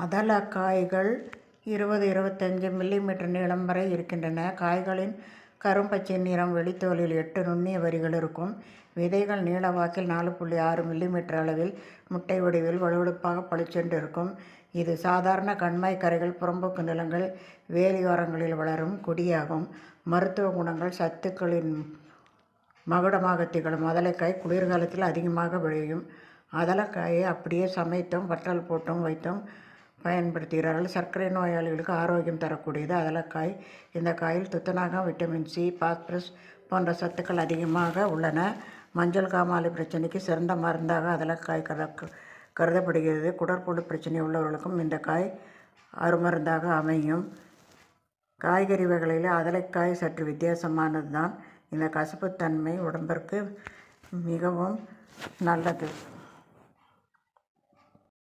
அதலக்காய்கள் 20-25 millimetre நீளம் வரை இருக்கின்றன. காய்களின் கரும்பச்சை நிறம், வெளித்தோலில் 8 நுண்ணிய வரிகள் இருக்கும். விதைகள் நீளவாக்கில் 4.6 மில்லிமீட்டர் அளவில் முட்டை வடிவில் வழுவழுப்பாக பளிச்சென்று இருக்கும். இது சாதாரண கண்மாய் கரைகள், புறம்போக்கு நிலங்கள், வேலியோரங்களில் வளரும் கொடியாகும். மருத்துவ குணங்கள்: சத்துக்களின் மகுடமாக திகழும் அதலைக்காய் குளிர்காலத்தில் அதிகமாக விளையும். அதலைக்காயை அப்படியே சமைத்தும் வற்றல் போட்டும் வைத்தும் பயன்படுத்துகிறார்கள். சர்க்கரை நோயாளிகளுக்கு ஆரோக்கியம் தரக்கூடியது அதலைக்காய். இந்த காயில் துத்தநாகம், விட்டமின் சி, பாஸ்பரஸ் போன்ற சத்துக்கள் அதிகமாக உள்ளன. மஞ்சள் காமாலை பிரச்சனைக்கு சிறந்த மருந்தாக அதலைக்காய் கருதப்படுகிறது. குடற்புழு பிரச்சனை உள்ளவர்களுக்கும் இந்த காய் அருமருந்தாக அமையும். காய்கறி வகைகளில் அதலைக்காய் சற்று வித்தியாசமானது தான். இந்த கசப்புத்தன்மை உடம்பிற்கு மிகவும் நல்லது.